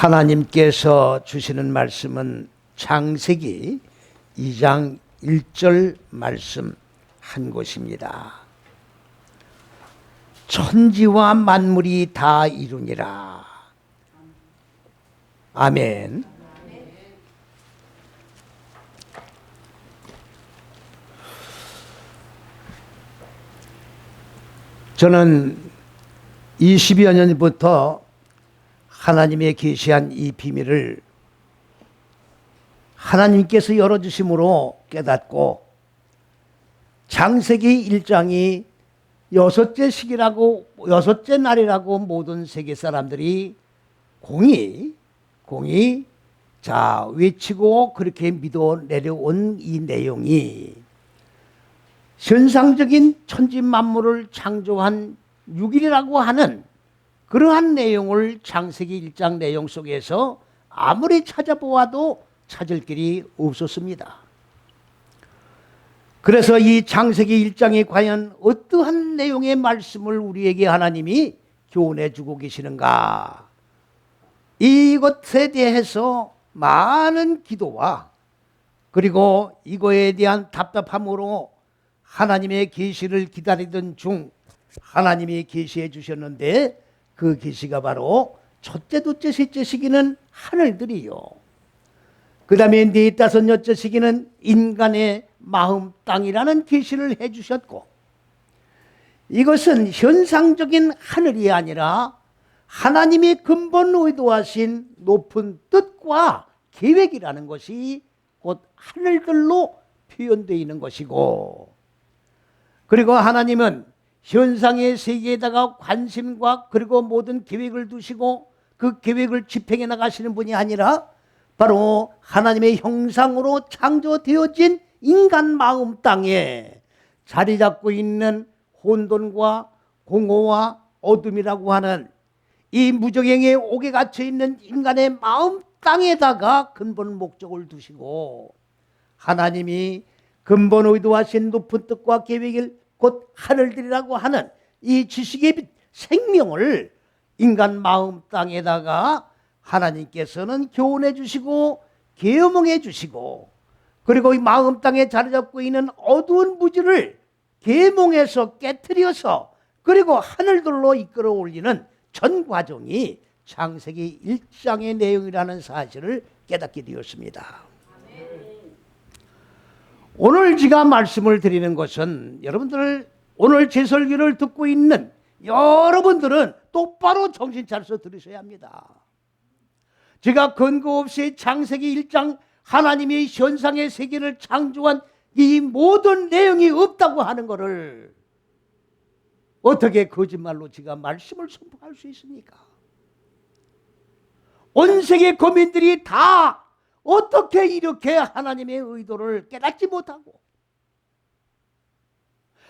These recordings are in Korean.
하나님께서 주시는 말씀은 창세기 2장 1절 말씀 한 곳입니다. 천지와 만물이 다 이루니라. 아멘. 저는 20여 년부터 하나님의 계시한 이 비밀을 하나님께서 열어주심으로 깨닫고, 창세기 1장이 여섯째 시기라고, 여섯째 날이라고 모든 세계 사람들이 공히 외치고 그렇게 믿어 내려온 이 내용이 현상적인 천지 만물을 창조한 6일이라고 하는 그러한 내용을 창세기 1장 내용 속에서 아무리 찾아보아도 찾을 길이 없었습니다. 그래서 이 창세기 1장이 과연 어떠한 내용의 말씀을 우리에게 하나님이 교훈해 주고 계시는가, 이것에 대해서 많은 기도와 그리고 이거에 대한 답답함으로 하나님의 계시를 기다리던 중 하나님이 계시해 주셨는데, 그 계시가 바로 첫째, 둘째, 셋째 시기는 하늘들이요, 그 다음에 네, 다섯, 여째 시기는 인간의 마음 땅이라는 계시를 해 주셨고, 이것은 현상적인 하늘이 아니라 하나님이 근본 의도하신 높은 뜻과 계획이라는 것이 곧 하늘들로 표현되어 있는 것이고, 그리고 하나님은 현상의 세계에다가 관심과 그리고 모든 계획을 두시고 그 계획을 집행해 나가시는 분이 아니라 바로 하나님의 형상으로 창조되어진 인간 마음 땅에 자리 잡고 있는 혼돈과 공허와 어둠이라고 하는 이 무적행에 옥에 갇혀 있는 인간의 마음 땅에다가 근본 목적을 두시고, 하나님이 근본 의도하신 높은 뜻과 계획을 곧 하늘들이라고 하는 이 지식의 빛, 생명을 인간 마음 땅에다가 하나님께서는 교훈해 주시고 계명해 주시고, 그리고 이 마음 땅에 자리 잡고 있는 어두운 무지를 계몽해서 깨트려서 그리고 하늘들로 이끌어 올리는 전 과정이 창세기 1장의 내용이라는 사실을 깨닫게 되었습니다. 오늘 제가 말씀을 드리는 것은, 여러분들 오늘 제 설교를 듣고 있는 여러분들은 똑바로 정신 차려서 들으셔야 합니다. 제가 근거 없이 창세기 1장 하나님이 현상의 세계를 창조한 이 모든 내용이 없다고 하는 것을 어떻게 거짓말로 제가 말씀을 선포할 수 있습니까? 온 세계 국민들이 다 어떻게 이렇게 하나님의 의도를 깨닫지 못하고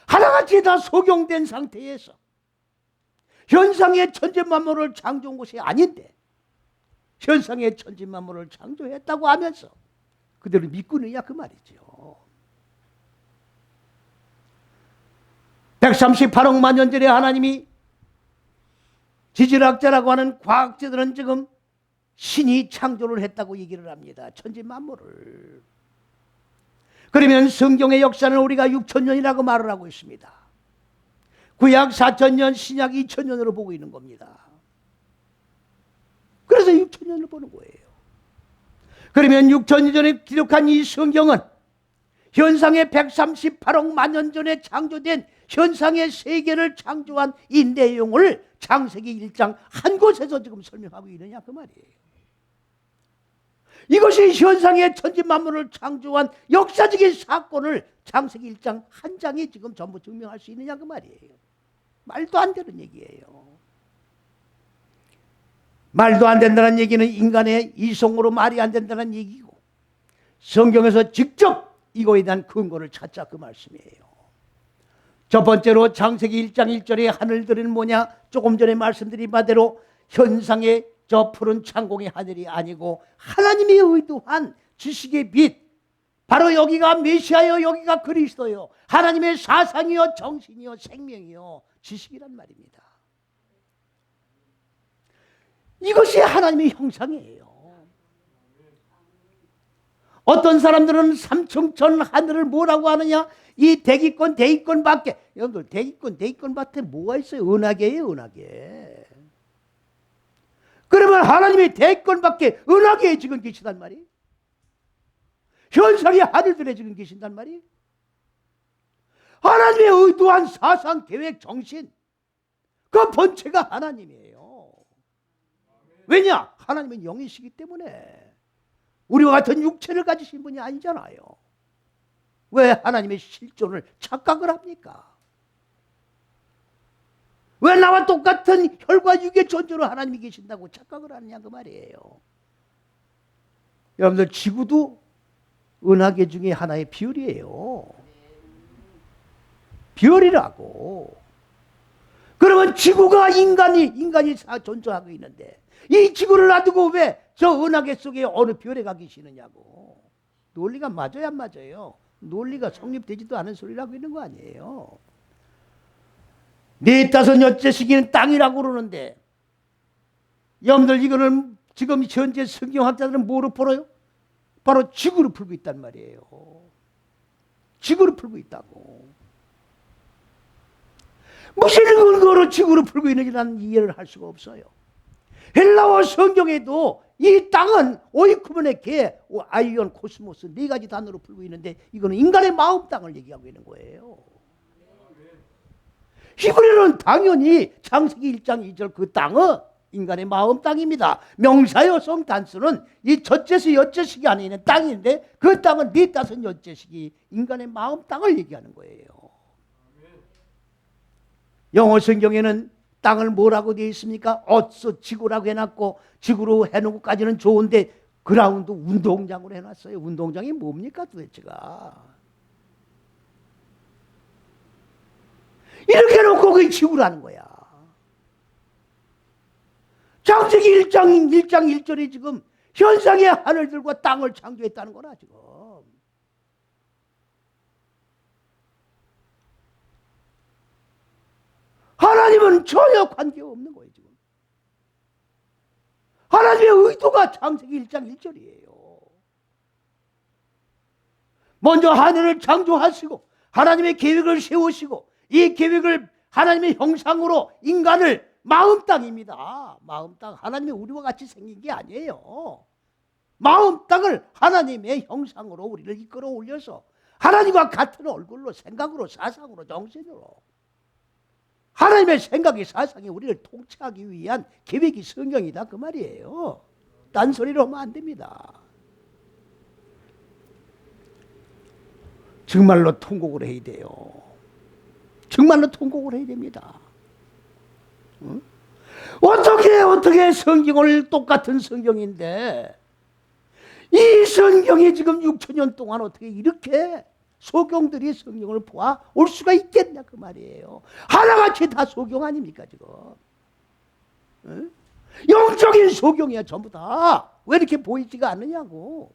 하나같이 다 소경된 상태에서 현상의 천지 만물을 창조한 것이 아닌데 현상의 천지 만물을 창조했다고 하면서 그대로 믿고 있느냐, 그 말이죠. 138억만 년 전에 하나님이, 지질학자라고 하는 과학자들은 지금 신이 창조를 했다고 얘기를 합니다. 천지 만물을. 그러면 성경의 역사는 우리가 6,000년이라고 말을 하고 있습니다. 구약 4,000년, 신약 2,000년으로 보고 있는 겁니다. 그래서 6,000년을 보는 거예요. 그러면 6,000년 전에 기록한 이 성경은 현상의 138억만 년 전에 창조된 현상의 세계를 창조한 이 내용을 창세기 1장 한 곳에서 지금 설명하고 있느냐, 그 말이에요. 이것이 현상의 천지 만물을 창조한 역사적인 사건을 창세기 1장 한 장이 지금 전부 증명할 수 있느냐, 그 말이에요. 말도 안 되는 얘기예요. 말도 안 된다는 얘기는 인간의 이성으로 말이 안 된다는 얘기고, 성경에서 직접 이거에 대한 근거를 찾자, 그 말씀이에요. 첫 번째로 창세기 1장 1절에 하늘들은 뭐냐? 조금 전에 말씀드린 바대로 현상의 저 푸른 창공의 하늘이 아니고 하나님이 의도한 지식의 빛, 바로 여기가 메시아요, 여기가 그리스도요, 하나님의 사상이요, 정신이요, 생명이요, 지식이란 말입니다. 이것이 하나님의 형상이에요. 어떤 사람들은 삼층천 하늘을 뭐라고 하느냐? 이 대기권 밖에. 여러분들 대기권 밖에 뭐가 있어요? 은하계예요, 은하계. 그러면 하나님의 대기권 밖에 은하계에 지금 계시단 말이에요. 현상의 하늘들에 지금 계신단 말이에요. 하나님의 의도한 사상, 계획, 정신, 그 본체가 하나님이에요. 왜냐? 하나님은 영이시기 때문에. 우리와 같은 육체를 가지신 분이 아니잖아요. 왜 하나님의 실존을 착각을 합니까? 왜 나와 똑같은 혈과 육의 존재로 하나님이 계신다고 착각을 하느냐 그 말이에요. 여러분들 지구도 은하계 중에 하나의 별이에요. 별이라고. 그러면 지구가 인간이 존재하고 있는데 이 지구를 놔두고 왜 저 은하계 속에 어느 별에 가 계시느냐고. 논리가 맞아요, 안 맞아요? 논리가 성립되지도 않은 소리를 하고 있는 거 아니에요. 네 다섯 여째 시기는 땅이라고 그러는데 여러분들 이거는 지금 현재 성경학자들은 뭐로 풀어요? 바로 지구로 풀고 있단 말이에요. 지구로 풀고 있다고. 무슨 근거로 지구로 풀고 있는지 나는 이해를 할 수가 없어요. 헬라어 성경에도 이 땅은 오이쿠멘의 개, 아이온, 코스모스 네 가지 단어로 풀고 있는데 이거는 인간의 마음 땅을 얘기하고 있는 거예요. 히브리어는 당연히 창세기 1장 2절 그 땅은 인간의 마음 땅입니다. 명사여성 단수는 이 첫째식 여째식이 안에 있는 땅인데 그 땅은 네 다섯 여째식이 인간의 마음 땅을 얘기하는 거예요. 영어 성경에는 땅을 뭐라고 되어 있습니까? 어서 지구라고 해놨고 지구로 해놓고까지는 좋은데 그라운드 운동장으로 해놨어요. 운동장이 뭡니까 도대체가? 이렇게 해놓고 그게 지구라는 거야. 창세기 1장 1절에 지금 현상의 하늘들과 땅을 창조했다는 거라 지금. 하나님은 전혀 관계없는 거예요 지금. 하나님의 의도가 창세기 1장 1절이에요. 먼저 하늘을 창조하시고 하나님의 계획을 세우시고 이 계획을 하나님의 형상으로 인간을 마음 땅입니다. 마음 땅. 하나님이 우리와 같이 생긴 게 아니에요. 마음 땅을 하나님의 형상으로 우리를 이끌어 올려서 하나님과 같은 얼굴로 생각으로 사상으로 정신으로 하나님의 생각이 사상이 우리를 통치하기 위한 계획이 성경이다 그 말이에요. 딴소리로 하면 안 됩니다. 정말로 통곡을 해야 돼요. 정말로 통곡을 해야 됩니다. 응? 어떻게 성경을 똑같은 성경인데 이 성경이 지금 6천년 동안 어떻게 이렇게 소경들이 성경을 보아 올 수가 있겠냐 그 말이에요. 하나같이 다 소경 아닙니까 지금? 응? 영적인 소경이야 전부 다. 왜 이렇게 보이지가 않느냐고.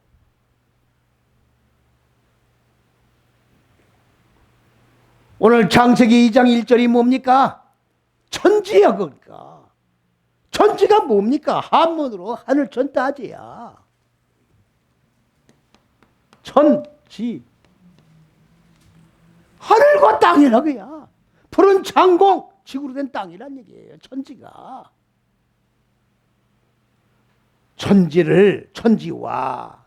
오늘 창세기 2장 1절이 뭡니까? 천지야 그러니까. 천지가 뭡니까? 한문으로 하늘천 따지야. 천지. 하늘과 땅이라고야. 푸른 창공, 지구로 된 땅이란 얘기예요. 천지가. 천지와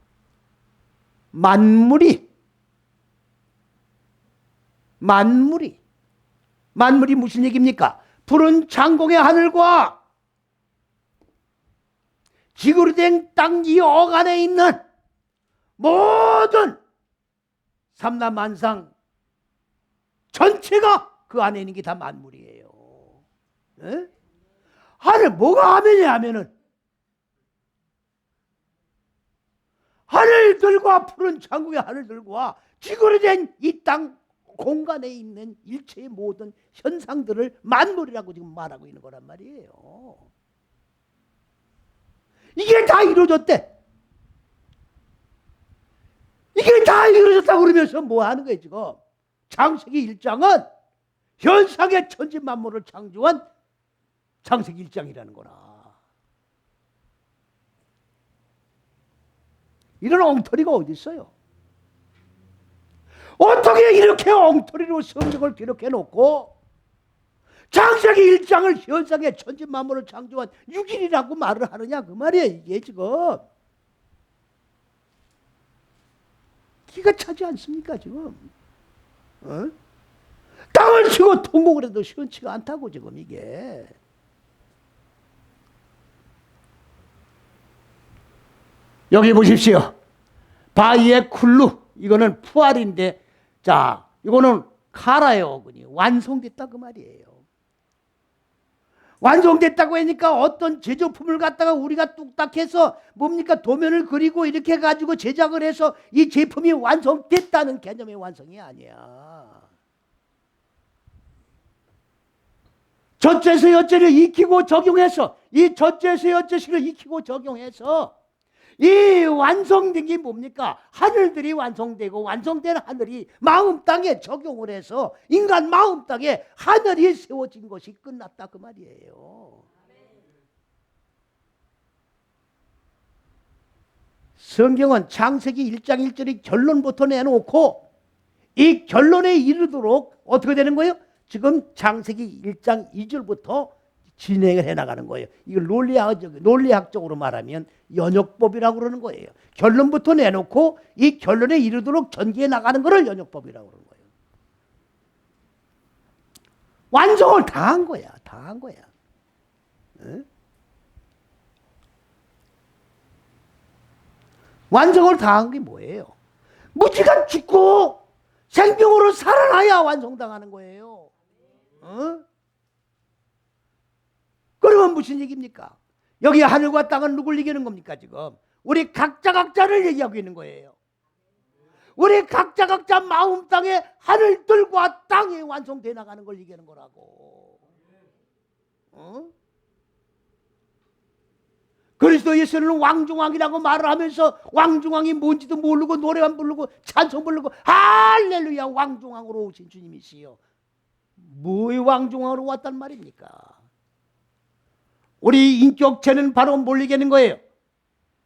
만물이 무슨 얘기입니까? 푸른 창공의 하늘과 지구로 된 땅 이 어간에 있는 모든 삼라만상 전체가 그 안에 있는 게 다 만물이에요. 에? 하늘 뭐가 하면이냐 하면은 하늘들과 푸른 창공의 하늘들과 지구로 된 이 땅 공간에 있는 일체의 모든 현상들을 만물이라고 지금 말하고 있는 거란 말이에요. 이게 다 이루어졌대. 이게 다 이루어졌다고 그러면서 뭐 하는 거예요 지금? 창세기 1장은 현상의 천지 만물을 창조한 창세기 1장이라는 거라. 이런 엉터리가 어디 있어요? 어떻게 이렇게 엉터리로 성경을 기록해 놓고 창세기 1장을 현상의 천지 만물을 창조한 6일이라고 말을 하느냐 그 말이에요. 이게 지금 기가 차지 않습니까 지금? 땅을 치고 통곡을 해도 시원치가 않다고 지금 이게. 여기 보십시오. 바위의 쿨루 이거는 푸알인데 자 이거는 카라의 어근이 완성됐다 그 말이에요. 완성됐다고 하니까 어떤 제조품을 갖다가 우리가 뚝딱해서 뭡니까 도면을 그리고 이렇게 가지고 제작을 해서 이 제품이 완성됐다는 개념의 완성이 아니야. 젖재서 엿재를 익히고 적용해서 이 젖재서 엿재식을 익히고 적용해서 이 완성된 게 뭡니까? 하늘들이 완성되고 완성된 하늘이 마음 땅에 적용을 해서 인간 마음 땅에 하늘이 세워진 것이 끝났다 그 말이에요. 성경은 창세기 1장 1절의 결론부터 내놓고 이 결론에 이르도록 어떻게 되는 거예요? 지금 창세기 1장 2절부터 진행을 해나가는 거예요. 이걸 논리학적으로 말하면 연역법이라고 그러는 거예요. 결론부터 내놓고 이 결론에 이르도록 전개해 나가는 것을 연역법이라고 그러는 거예요. 완성을 다 한 거야. 다 한 거야. 응? 완성을 다 한 게 뭐예요? 무지가 죽고 생명으로 살아나야 완성당하는 거예요. 어? 그러면 무슨 얘기입니까? 여기 하늘과 땅은 누굴 얘기하는 겁니까 지금? 우리 각자를 얘기하고 있는 거예요. 우리 각자 마음 땅에 하늘들과 땅이 완성돼 나가는 걸 얘기하는 거라고. 어? 그리스도 예수는 왕중왕이라고 말을 하면서 왕중왕이 뭔지도 모르고 노래만 부르고 찬송 부르고 할렐루야 왕중왕으로 오신 주님이시여. 뭐의 왕중왕으로 왔단 말입니까? 우리 인격체는 바로 뭘 얘기하는 거예요?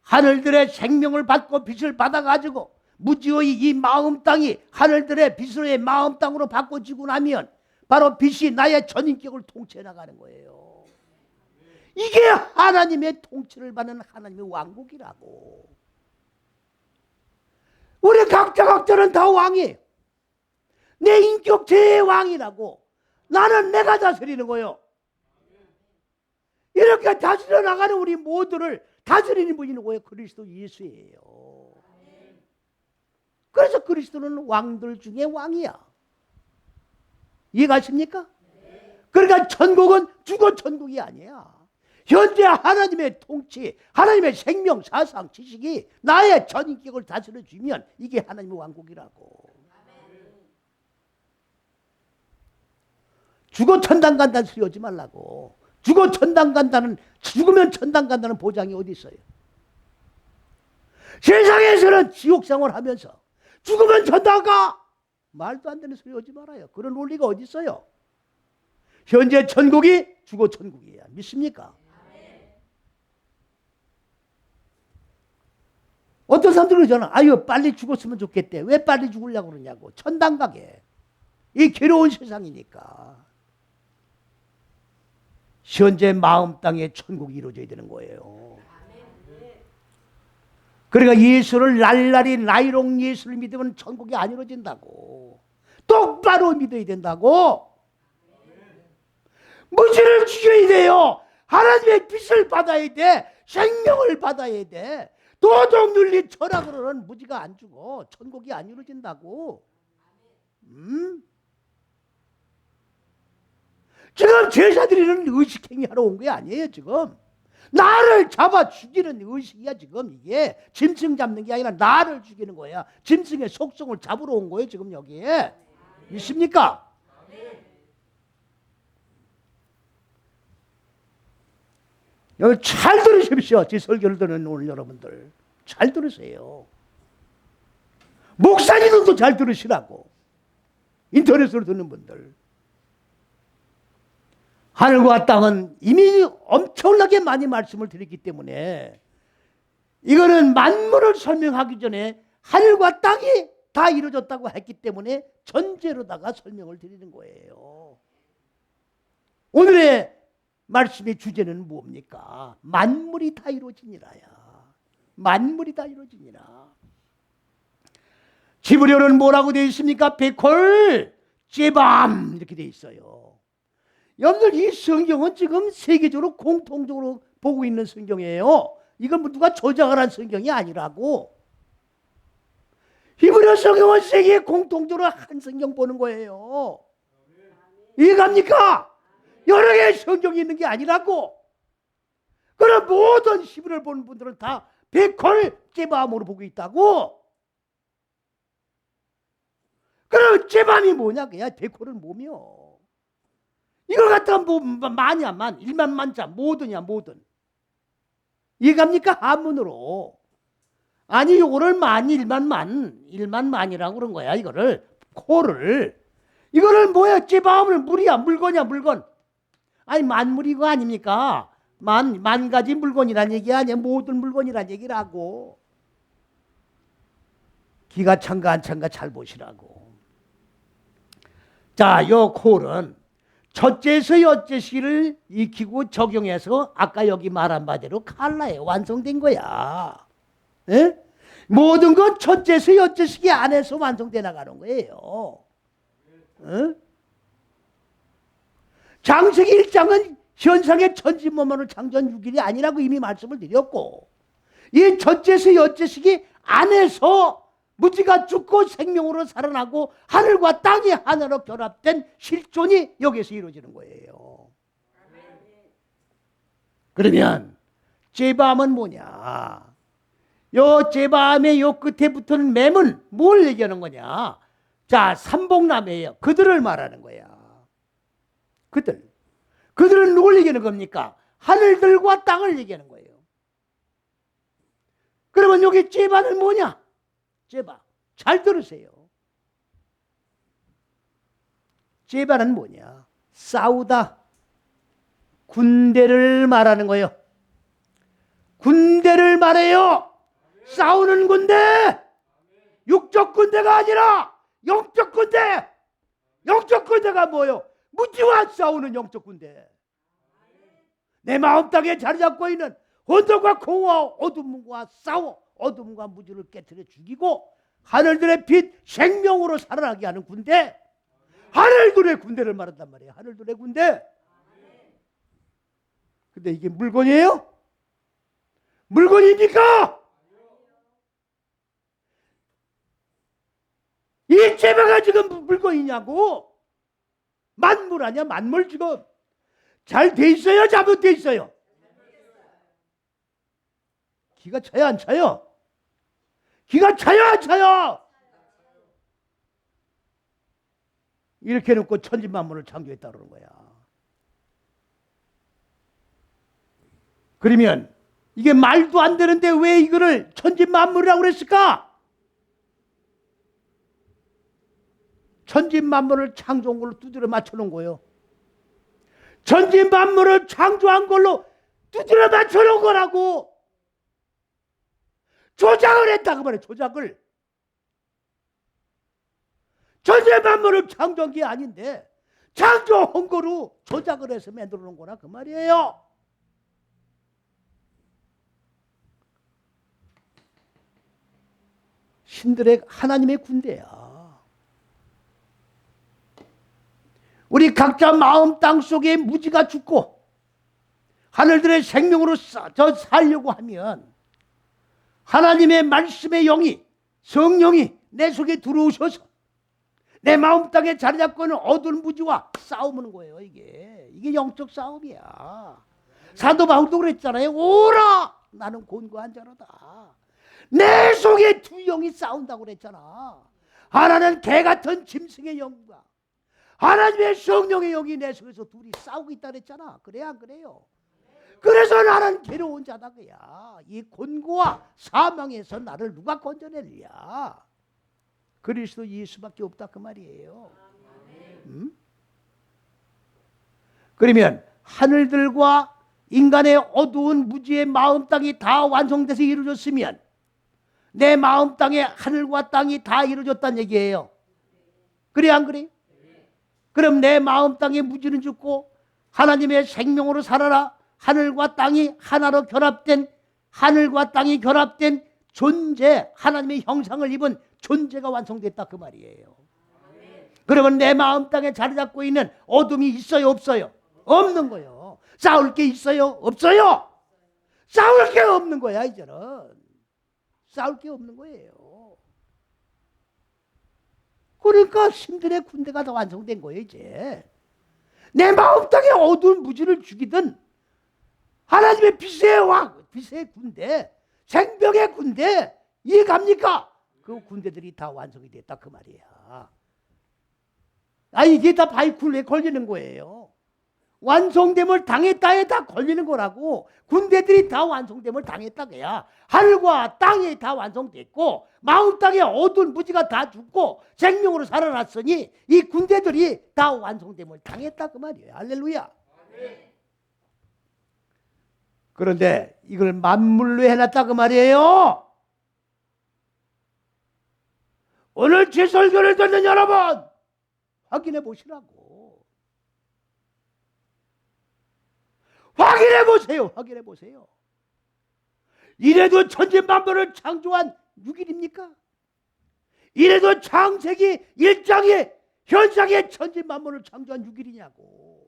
하늘들의 생명을 받고 빛을 받아가지고 무지의 이 마음 땅이 하늘들의 빛의 마음 땅으로 바꿔지고 나면 바로 빛이 나의 전인격을 통치해 나가는 거예요. 이게 하나님의 통치를 받는 하나님의 왕국이라고. 우리 각자는 다 왕이에요. 내 인격체의 왕이라고. 나는 내가 다스리는 거예요. 이렇게 다스려 나가는 우리 모두를 다스리는 분이 누구예요? 그리스도 예수예요. 그래서 그리스도는 왕들 중에 왕이야. 이해가십니까? 그러니까 천국은 주거 천국이 아니야. 현재 하나님의 통치, 하나님의 생명, 사상, 지식이 나의 전인격을 다스려 주면 이게 하나님의 왕국이라고. 죽어 천당 간다는 소리 하지 말라고. 죽어 천당 간다는, 죽으면 천당 간다는 보장이 어디 있어요? 세상에서는 지옥 생활하면서 죽으면 천당 가! 말도 안 되는 소리 하지 말아요. 그런 논리가 어디 있어요? 현재 천국이 죽어 천국이야. 믿습니까? 어떤 사람들은 그러잖아. 아유 빨리 죽었으면 좋겠대. 왜 빨리 죽으려고 그러냐고. 천당 가게. 이 괴로운 세상이니까. 현재 마음 땅에 천국이 이루어져야 되는 거예요. 그러니까 예수를 날라리 나이롱 예수를 믿으면 천국이 안 이루어진다고. 똑바로 믿어야 된다고. 무지를 죽여야 돼요. 하나님의 빛을 받아야 돼. 생명을 받아야 돼. 도덕 윤리 철학으로는 무지가 안 죽어. 천국이 안 이루어진다고. 지금 제사드리는 의식행위 하러 온 게 아니에요. 지금 나를 잡아 죽이는 의식이야. 지금 이게 짐승 잡는 게 아니라 나를 죽이는 거야. 짐승의 속성을 잡으러 온 거예요. 지금 여기에. 믿습니까? 여기 잘 들으십시오. 제 설교를 듣는 오늘 여러분들 잘 들으세요. 목사님들도 잘 들으시라고. 인터넷으로 듣는 분들. 하늘과 땅은 이미 엄청나게 많이 말씀을 드렸기 때문에 이거는 만물을 설명하기 전에 하늘과 땅이 다 이루어졌다고 했기 때문에 전제로다가 설명을 드리는 거예요. 오늘의 말씀의 주제는 뭡니까? 만물이 다 이루어지니라야. 만물이 다 이루어지니라. 지브리어는 뭐라고 되어 있습니까? 베콜 제밤 이렇게 되어 있어요. 여러분들 이 성경은 지금 세계적으로 공통적으로 보고 있는 성경이에요. 이건 누가 조작을 한 성경이 아니라고. 히브리어 성경은 세계에 공통적으로 한 성경 보는 거예요. 이해갑니까? 여러 개의 성경이 있는 게 아니라고. 그럼 모든 히브리어를 보는 분들은 다 베콜 제밤으로 보고 있다고. 그럼 제밤이 뭐냐? 그야 베콜은 뭐며? 이걸 갖다가 뭐 만이야 만, 일만 만자, 모든이야 모든. 이해갑니까? 한문으로. 아니 요거를 만, 일만 만, 일만 만이라고 그런 거야. 이거를 코를. 이거를 뭐야? 제밤은 물이야 물건이야 물건. 아니 만물이 이거 아닙니까? 만 가지 물건이란 얘기 아니야. 모든 물건이란 얘기라고. 기가 찬가 안 찬가 잘 보시라고. 자, 요 콜은 첫째에서 여째시기를 익히고 적용해서 아까 여기 말한 바대로 칼라에 완성된 거야. 에? 모든 건 첫째에서 여째시기 안에서 완성돼 나가는 거예요. 에? 창세기 1장은 현상의 천지만물을 창조한 6일이 아니라고 이미 말씀을 드렸고, 이 첫째에서 여째시기 안에서 무지가 죽고 생명으로 살아나고 하늘과 땅이 하나로 결합된 실존이 여기서 이루어지는 거예요. 그러면 제밤은 뭐냐? 요 제밤의 요 끝에 붙은 맴은 뭘 얘기하는 거냐? 자, 삼복남이에요. 그들을 말하는 거야. 그들은 누굴 얘기하는 겁니까? 하늘들과 땅을 얘기하는 거예요. 그러면 여기 제밤은 뭐냐? 제바. 잘 들으세요. 제바는 뭐냐? 싸우다. 군대를 말하는 거예요. 군대를 말해요. 싸우는 군대. 육적 군대가 아니라 영적 군대. 영적 군대가 뭐예요? 무지와 싸우는 영적 군대. 내 마음 땅에 자리 잡고 있는 혼돈과 공허와 어둠과 싸워 어둠과 무지를 깨트려 죽이고 하늘들의 빛 생명으로 살아나게 하는 군대. 하늘들의 군대를 말한단 말이에요. 하늘들의 군대. 근데 이게 물건이에요? 물건입니까? 이 제바가 지금 물건이냐고? 만물 아니야? 만물 지금 잘 돼 있어요? 잘못돼 있어요? 기가 차요 안 차요? 기가 차요 안 차요? 이렇게 해놓고 천지만물을 창조했다 그러는 거야. 그러면 이게 말도 안 되는데 왜 이거를 천지만물이라고 그랬을까? 천지만물을 창조한 걸로 두드려 맞춰놓은 거예요. 천지만물을 창조한 걸로 두드려 맞춰놓은 거라고. 조작을 했다고 말해. 조작을. 천지만물을 창조한 게 아닌데 창조한 거로 조작을 해서 만들어 놓은 거라 그 말이에요. 신들의 하나님의 군대야. 우리 각자 마음 땅 속에 무지가 죽고 하늘들의 생명으로 살려고 하면 하나님의 말씀의 영이 성령이 내 속에 들어오셔서 내 마음 땅에 자리 잡고 있는 어두운 무지와 싸우는 거예요. 이게 영적 싸움이야. 사도 바울도 그랬잖아요. 오라 나는 곤고한 자로다. 내 속에 두 영이 싸운다고 그랬잖아. 하나는 개 같은 짐승의 영과 하나님의 성령의 영이 내 속에서 둘이 싸우고 있다 그랬잖아. 그래야 안 그래요? 그래서 나는 괴로운 자다 그야. 이 곤고와 사망에서 나를 누가 건져내리랴? 그리스도 예수밖에 없다 그 말이에요. 그러면 하늘들과 인간의 어두운 무지의 마음 땅이 다 완성돼서 이루어졌으면 내 마음 땅에 하늘과 땅이 다 이루어졌다는 얘기예요. 그래 안 그래? 그럼 내 마음 땅에 무지는 죽고 하나님의 생명으로 살아라. 하늘과 땅이 하나로 결합된, 하늘과 땅이 결합된 존재, 하나님의 형상을 입은 존재가 완성됐다 그 말이에요. 그러면 내 마음 땅에 자리 잡고 있는 어둠이 있어요 없어요? 없는 거예요. 싸울 게 있어요 없어요? 싸울 게 없는 거야. 이제는 싸울 게 없는 거예요. 그러니까 신들의 군대가 다 완성된 거예요. 이제 내 마음 땅에 어두운 무지를 죽이든 하나님의 빛의 왕, 빛의 군대, 생명의 군대, 이해갑니까? 그 군대들이 다 완성이 됐다 그 말이야. 이게 다 바이쿨에 걸리는 거예요. 완성됨을 당했다에 다 걸리는 거라고. 군대들이 다 완성됨을 당했다 그야. 하늘과 땅이 다 완성됐고 마음 땅에 어두운 무지가 다 죽고 생명으로 살아났으니 이 군대들이 다 완성됨을 당했다 그 말이에요. 할렐루야. 그런데 이걸 만물로 해놨다 그 말이에요. 오늘 제 설교를 듣는 여러분 확인해 보시라고. 확인해 보세요. 확인해 보세요. 이래도 천지만물을 창조한 6일입니까? 이래도 창세기 1장이 현상의 천지만물을 창조한 6일이냐고.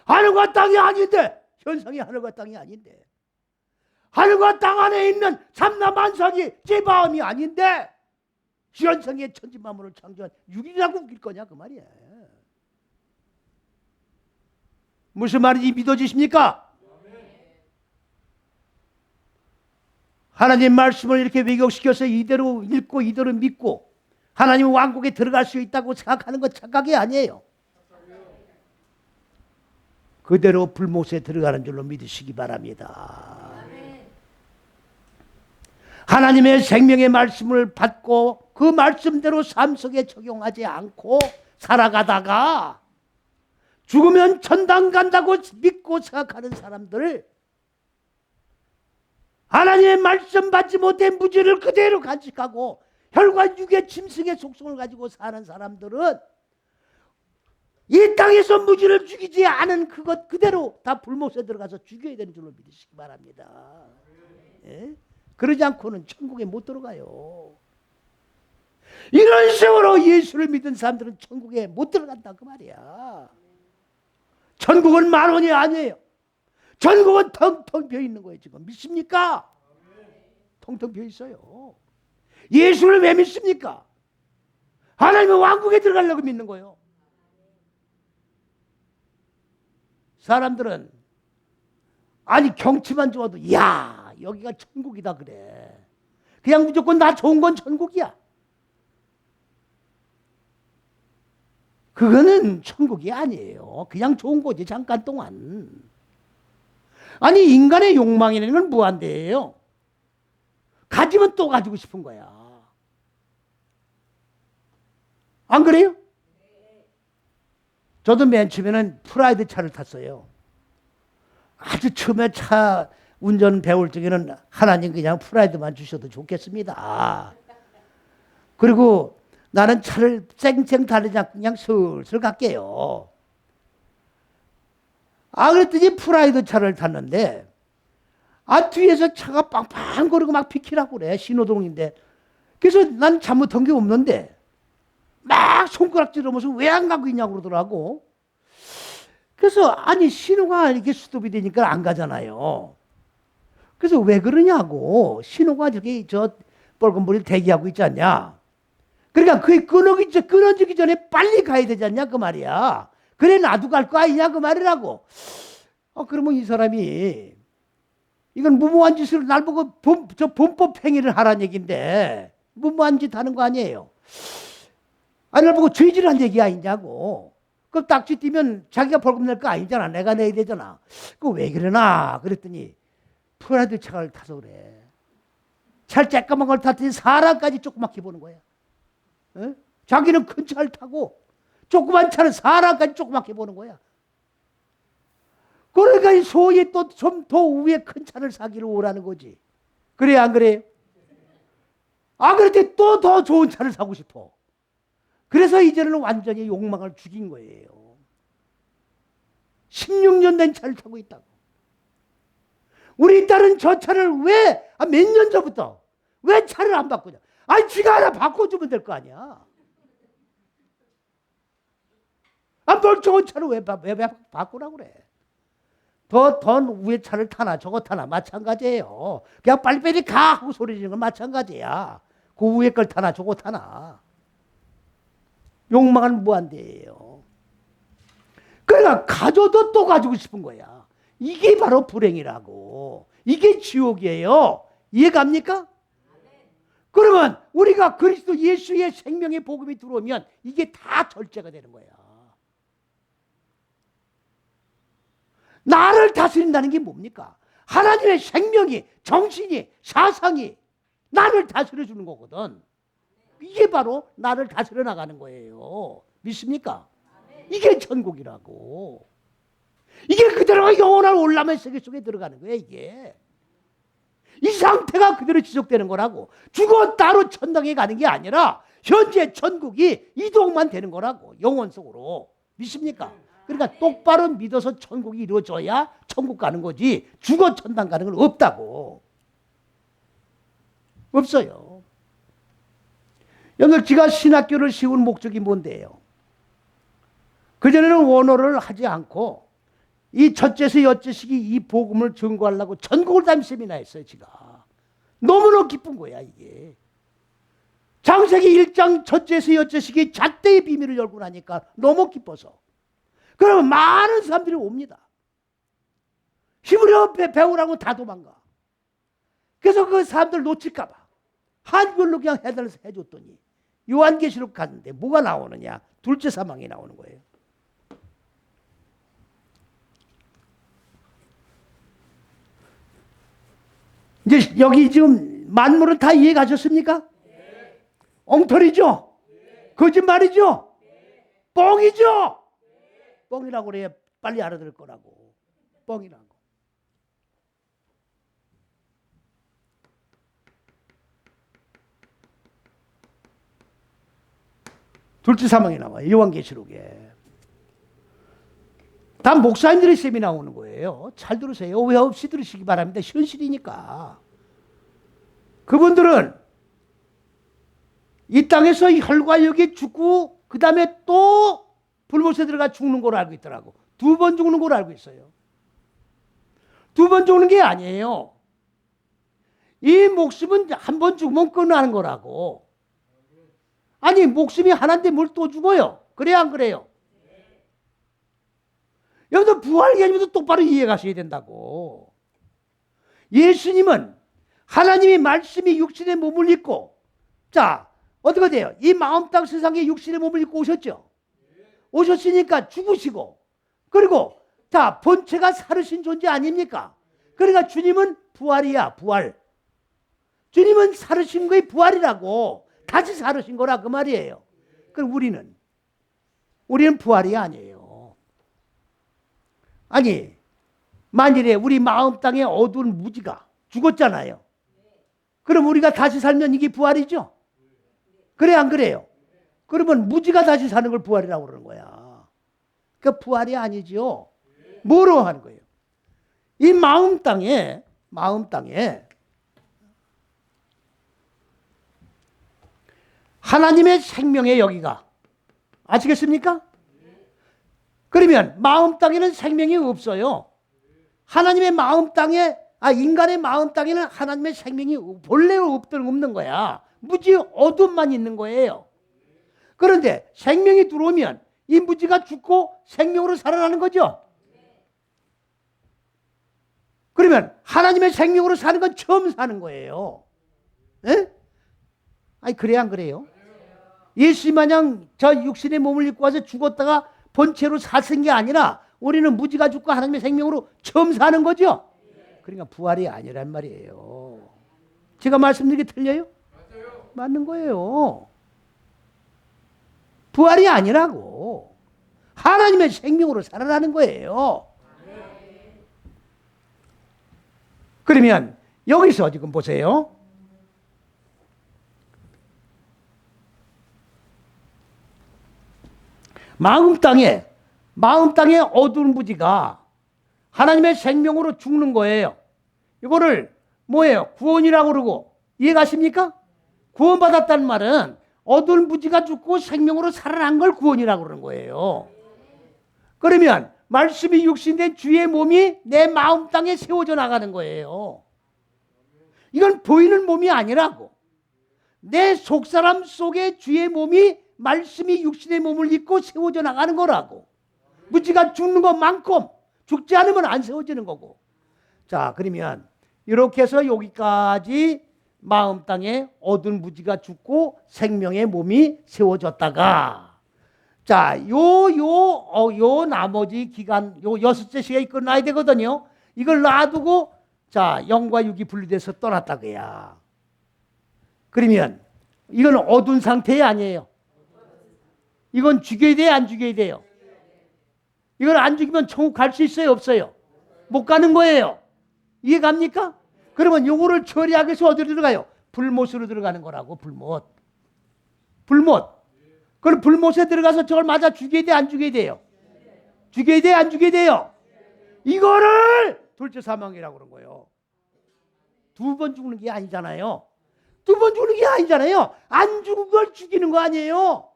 하늘과 땅이 아닌데, 현상이 하늘과 땅이 아닌데, 하늘과 땅 안에 있는 삼라만상이 제 마음이 아닌데 현상의 천지만물을 창조한 6일이라고 웃길 거냐 그 말이야. 무슨 말인지 믿어지십니까? 하나님 말씀을 이렇게 왜곡시켜서 이대로 읽고 이대로 믿고 하나님 왕국에 들어갈 수 있다고 생각하는 건 착각이 아니에요. 그대로 불못에 들어가는 줄로 믿으시기 바랍니다. 하나님의 생명의 말씀을 받고 그 말씀대로 삶 속에 적용하지 않고 살아가다가 죽으면 천당 간다고 믿고 생각하는 사람들, 하나님의 말씀 받지 못해 무지를 그대로 간직하고 혈과 육의 짐승의 속성을 가지고 사는 사람들은 이 땅에서 무지를 죽이지 않은 그것 그대로 다 불못에 들어가서 죽여야 되는 줄로 믿으시기 바랍니다. 예? 그러지 않고는 천국에 못 들어가요. 이런 식으로 예수를 믿은 사람들은 천국에 못 들어간다 그 말이야. 천국은 만원이 아니에요. 천국은 텅텅 비어 있는 거예요. 지금 믿습니까? 텅텅 비어 있어요. 예수를 왜 믿습니까? 하나님의 왕국에 들어가려고 믿는 거예요. 사람들은 아니 경치만 좋아도 야 여기가 천국이다 그래. 그냥 무조건 나 좋은 건 천국이야. 그거는 천국이 아니에요. 그냥 좋은 거지 잠깐 동안. 아니 인간의 욕망이라는 건 무한대예요. 가지면 또 가지고 싶은 거야. 안 그래요? 저도 맨 처음에는 프라이드 차를 탔어요. 아주 처음에 차 운전 배울 적에는 하나님 그냥 프라이드만 주셔도 좋겠습니다. 그리고 나는 차를 쌩쌩 달리지 않고 그냥 슬슬 갈게요. 그랬더니 프라이드 차를 탔는데 뒤에서 차가 빵빵 거리고 막 비키라고 그래. 신호등인데. 그래서 난 잘못한 게 없는데 막 손가락질하면서 왜 안 가고 있냐고 그러더라고. 그래서 아니 신호가 이렇게 스톱이 되니까 안 가잖아요. 그래서 왜 그러냐고. 신호가 저기 저 빨간불이 대기하고 있지 않냐. 그러니까 그게 끊어지기 전에 빨리 가야 되지 않냐 그 말이야. 그래 나도 갈 거 아니냐 그 말이라고. 그러면 이 사람이 이건 무모한 짓을 날 보고 범법 행위를 하라는 얘기인데 무모한 짓 하는 거 아니에요. 날 보고 죄질한 얘기 아니냐고. 그 딱지 띄면 자기가 벌금 낼 거 아니잖아. 내가 내야 되잖아. 왜 그러나 그랬더니 프라이드 차를 타서 그래. 차를 쬐까만 걸 탔더니 사람까지 조그맣게 보는 거야. 에? 자기는 큰 차를 타고 조그만 차는 사람까지 조그맣게 보는 거야. 그러니까 이 소위 또 좀 더 위에 큰 차를 사기를 오라는 거지. 그래 안 그래요? 그럴 때 또 더 좋은 차를 사고 싶어. 그래서 이제는 완전히 욕망을 죽인 거예요. 16년 된 차를 타고 있다고. 우리 딸은 저 차를 왜 몇 년 전부터 왜 차를 안 바꾸냐? 지가 하나 바꿔주면 될 거 아니야. 멀쩡한 차를 왜 바꾸라고 그래? 더 위에 차를 타나 저거 타나 마찬가지예요. 그냥 빨리빨리 가 하고 소리 지르는 건 마찬가지야. 그 위에 걸 타나 저거 타나. 욕망은 무한대예요. 그러니까 가져도 또 가지고 싶은 거야. 이게 바로 불행이라고. 이게 지옥이에요. 이해갑니까? 그러면 우리가 그리스도 예수의 생명의 복음이 들어오면 이게 다 절제가 되는 거야. 나를 다스린다는 게 뭡니까? 하나님의 생명이, 정신이, 사상이 나를 다스려 주는 거거든. 이게 바로 나를 다스려 나가는 거예요. 믿습니까? 이게 천국이라고. 이게 그대로 영원한 올라면 세계 속에 들어가는 거예요. 이게 이 상태가 그대로 지속되는 거라고. 죽어 따로 천당에 가는 게 아니라 현재 천국이 이동만 되는 거라고. 영원 속으로. 믿습니까? 그러니까 똑바로 믿어서 천국이 이루어져야 천국 가는 거지. 죽어 천당 가는 건 없다고. 없어요. 여러분들, 제가 신학교를 세운 목적이 뭔데요? 그전에는 원어를 하지 않고 이 첫째서 여째식이 이 복음을 증거하려고 전국을 다니는 세미나 했어요. 제가 너무너무 기쁜 거야. 이게 창세기 1장 첫째서 여째식이 잣대의 비밀을 열고 나니까 너무 기뻐서. 그러면 많은 사람들이 옵니다. 히브리어 배우라고 다 도망가. 그래서 그 사람들 놓칠까 봐 한글로 그냥 해달라서 해줬더니 요한계시록 갔는데 뭐가 나오느냐? 둘째 사망이 나오는 거예요. 이제 여기 지금 만물은 다 이해 가셨습니까? 네. 엉터리죠? 네. 거짓말이죠? 네. 뻥이죠? 네. 뻥이라고 그래야 빨리 알아들을 거라고. 뻥이라고. 둘째 사망이 나와요. 요한계시록에. 다 목사님들의 셈이 나오는 거예요. 잘 들으세요. 오해 없이 들으시기 바랍니다. 현실이니까. 그분들은 이 땅에서 혈과 육이 죽고 그 다음에 또 불못에 들어가 죽는 걸로 알고 있더라고. 2번 죽는 걸로 알고 있어요. 2번 죽는 게 아니에요. 이 목숨은 한 번 죽으면 끝나는 거라고. 아니, 목숨이 하나인데 뭘 또 죽어요? 그래야 안 그래요? 여러분들 부활 개념도 똑바로 이해 가셔야 된다고. 예수님은 하나님의 말씀이 육신의 몸을 입고, 자, 어떻게 돼요? 이 마음 땅 세상에 육신의 몸을 입고 오셨죠? 오셨으니까 죽으시고, 그리고 자, 본체가 살으신 존재 아닙니까? 그러니까 주님은 부활이야, 부활. 주님은 살으신 거의 부활이라고. 다시 살으신 거라 그 말이에요. 그럼 우리는 부활이 아니에요. 아니, 만일에 우리 마음 땅에 어두운 무지가 죽었잖아요. 그럼 우리가 다시 살면 이게 부활이죠? 그래 안 그래요? 그러면 무지가 다시 사는 걸 부활이라고 그러는 거야. 그러니까 부활이 아니죠. 뭐로 하는 거예요? 이 마음 땅에 하나님의 생명의 여기가, 아시겠습니까? 그러면 마음 땅에는 생명이 없어요. 하나님의 마음 땅에, 인간의 마음 땅에는 하나님의 생명이 본래 없는 거야. 무지 어둠만 있는 거예요. 그런데 생명이 들어오면 이 무지가 죽고 생명으로 살아나는 거죠. 그러면 하나님의 생명으로 사는 건 처음 사는 거예요. 에? 아니, 그래야 안 그래요? 예수 마냥 저 육신의 몸을 입고 와서 죽었다가 본체로 사신 게 아니라 우리는 무지가 죽고 하나님의 생명으로 처음 사는 거죠. 그러니까 부활이 아니란 말이에요. 제가 말씀드린 게 틀려요? 맞아요. 맞는 거예요. 부활이 아니라고. 하나님의 생명으로 살아나는 거예요. 그러면 여기서 지금 보세요. 마음 땅에 어두운 부지가 하나님의 생명으로 죽는 거예요. 이거를 뭐예요? 구원이라고 그러고, 이해가십니까? 구원받았다는 말은 어두운 부지가 죽고 생명으로 살아난 걸 구원이라고 그러는 거예요. 그러면 말씀이 육신된 주의 몸이 내 마음 땅에 세워져 나가는 거예요. 이건 보이는 몸이 아니라고. 내 속사람 속에 주의 몸이 말씀이 육신의 몸을 입고 세워져 나가는 거라고. 부지가 죽는 것만큼 죽지 않으면 안 세워지는 거고. 자, 그러면 이렇게 해서 여기까지 마음 땅에 어두운 부지가 죽고 생명의 몸이 세워졌다가, 자, 요 나머지 기간, 요 6째 시간이 끝나야 되거든요. 이걸 놔두고, 자, 영과 육이 분리돼서 떠났다고야. 그러면 이건 어두운 상태 아니에요. 이건 죽여야 돼요, 안 죽여야 돼요? 이걸 안 죽이면 천국 갈 수 있어요, 없어요? 못 가는 거예요. 이해 갑니까? 그러면 요거를 처리하기 위해서 어디로 들어가요? 불못으로 들어가는 거라고. 불못. 그럼 불못에 들어가서 저걸 맞아 죽여야 돼, 안 죽여야 돼요? 죽여야 돼, 안 죽여야 돼요? 이거를 둘째 사망이라고 그런 거예요. 2번 죽는 게 아니잖아요. 2번 죽는 게 아니잖아요. 안 죽은 걸 죽이는 거 아니에요.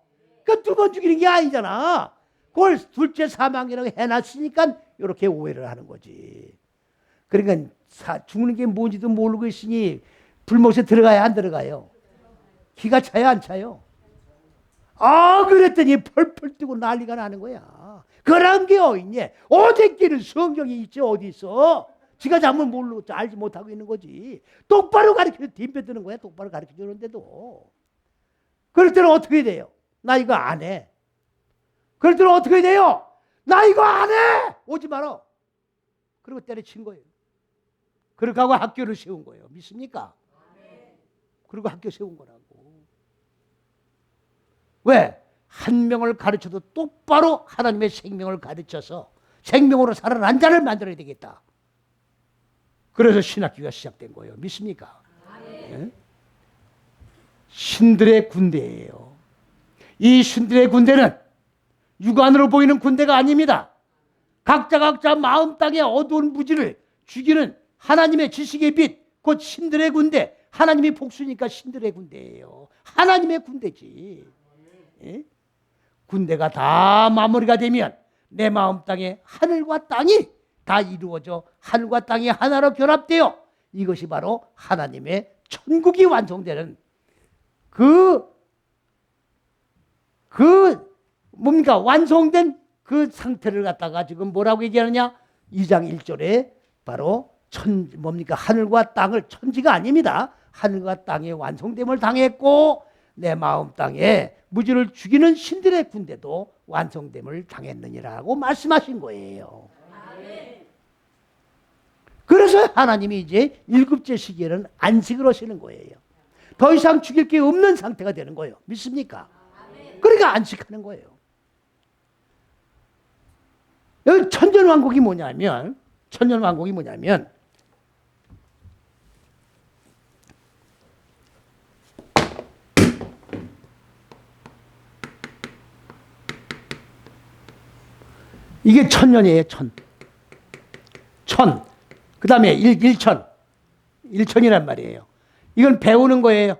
그러니까 2번 죽이는 게 아니잖아. 그걸 둘째 사망이라고 해놨으니까 이렇게 오해를 하는 거지. 그러니까 죽는 게 뭔지도 모르고 있으니 불못에 들어가야 안 들어가요? 기가 차요, 안 차요? 그랬더니 펄펄 뛰고 난리가 나는 거야. 그런 게 어딨냐? 어디끼는 성경이 있지, 어디 있어? 지가 잘못 모르고 알지 못하고 있는 거지. 똑바로 가르쳐서 뒷배드는 거야. 똑바로 가르쳐 주는데도. 그럴 때는 어떻게 돼요? 나 이거 안 해. 그럴 때는 어떻게 돼요? 나 이거 안 해! 오지 마라. 그리고 때려친 거예요. 그렇게 하고 학교를 세운 거예요. 믿습니까? 그리고 학교 세운 거라고. 왜? 한 명을 가르쳐도 똑바로 하나님의 생명을 가르쳐서 생명으로 살아난 자를 만들어야 되겠다. 그래서 신학교가 시작된 거예요. 믿습니까? 네? 신들의 군대예요. 이 신들의 군대는 육안으로 보이는 군대가 아닙니다. 각자 마음 땅의 어두운 부지를 죽이는 하나님의 지식의 빛, 곧 신들의 군대. 하나님이 복수니까 신들의 군대예요. 하나님의 군대지. 예? 군대가 다 마무리가 되면 내 마음 땅에 하늘과 땅이 다 이루어져 하늘과 땅이 하나로 결합되어 이것이 바로 하나님의 천국이 완성되는 뭡니까? 완성된 그 상태를 갖다가 지금 뭐라고 얘기하느냐? 2장 1절에 바로 뭡니까? 하늘과 땅을, 천지가 아닙니다. 하늘과 땅의 완성됨을 당했고 내 마음 땅에 무지를 죽이는 신들의 군대도 완성됨을 당했느니라고 말씀하신 거예요. 그래서 하나님이 이제 7째 시기에는 안식을 하시는 거예요. 더 이상 죽일 게 없는 상태가 되는 거예요. 믿습니까? 그러니까 안식하는 거예요. 여기 천년왕국이 뭐냐면 이게 천년이에요. 천. 그 다음에 일천이란 말이에요. 이건 배우는 거예요.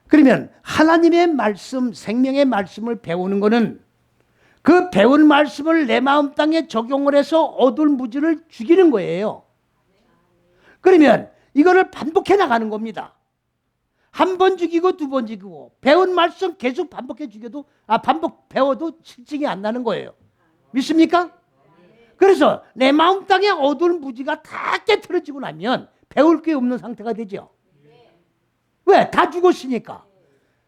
그러면 하나님의 말씀, 생명의 말씀을 배우는 거는 그 배운 말씀을 내 마음 땅에 적용을 해서 어두운 무지를 죽이는 거예요. 그러면 이거를 반복해 나가는 겁니다. 한 번 죽이고 2번 죽이고 배운 말씀 계속 반복해 죽여도 반복 배워도 실증이 안 나는 거예요. 믿습니까? 그래서 내 마음 땅에 어두운 무지가 다 깨트려지고 나면 배울 게 없는 상태가 되죠. 왜? 다 죽었으니까.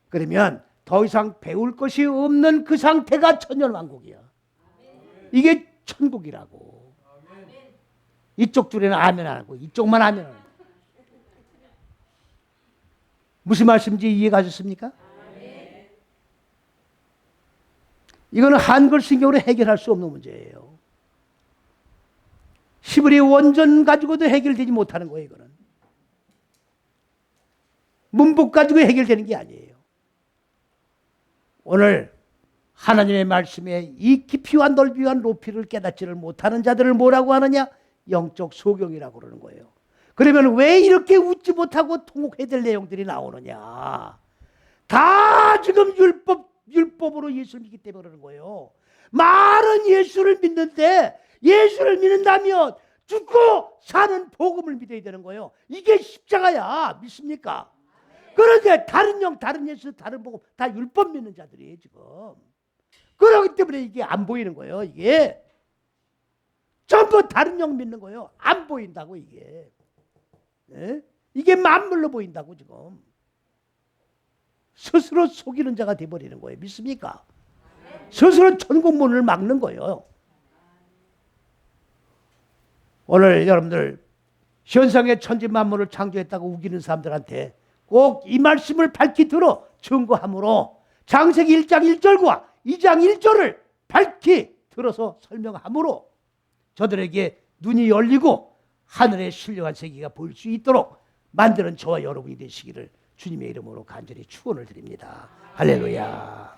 그러면 더 이상 배울 것이 없는 그 상태가 천년왕국이야. 이게 천국이라고. 이쪽 줄에는 아멘 안 하고 이쪽만 아멘 안 하고. 무슨 말씀인지 이해가셨습니까? 이거는 한글 신경으로 해결할 수 없는 문제예요. 히브리 원전 가지고도 해결되지 못하는 거예요. 이거는 문법 가지고 해결되는 게 아니에요. 오늘 하나님의 말씀에 이 깊이와 넓이와 높이를 깨닫지를 못하는 자들을 뭐라고 하느냐? 영적 소경이라고 그러는 거예요. 그러면 왜 이렇게 웃지 못하고 통곡해야 될 내용들이 나오느냐? 다 지금 율법으로 예수를 믿기 때문에 그러는 거예요. 말은 예수를 믿는데 예수를 믿는다면 죽고 사는 복음을 믿어야 되는 거예요. 이게 십자가야. 믿습니까? 그런데 다른 영, 다른 예수, 다른 복음 다 율법 믿는 자들이에요 지금. 그렇기 때문에 이게 안 보이는 거예요. 이게 전부 다른 영 믿는 거예요. 안 보인다고 이게. 네? 이게 만물로 보인다고 지금. 스스로 속이는 자가 돼버리는 거예요. 믿습니까? 스스로 천국문을 막는 거예요. 오늘 여러분들 현상의 천지 만물을 창조했다고 우기는 사람들한테 꼭 이 말씀을 밝히 들어 증거함으로 창세기 1장 1절과 2장 1절을 밝히 들어서 설명함으로 저들에게 눈이 열리고 하늘의 신령한 세계가 보일 수 있도록 만드는 저와 여러분이 되시기를 주님의 이름으로 간절히 축원을 드립니다. 할렐루야.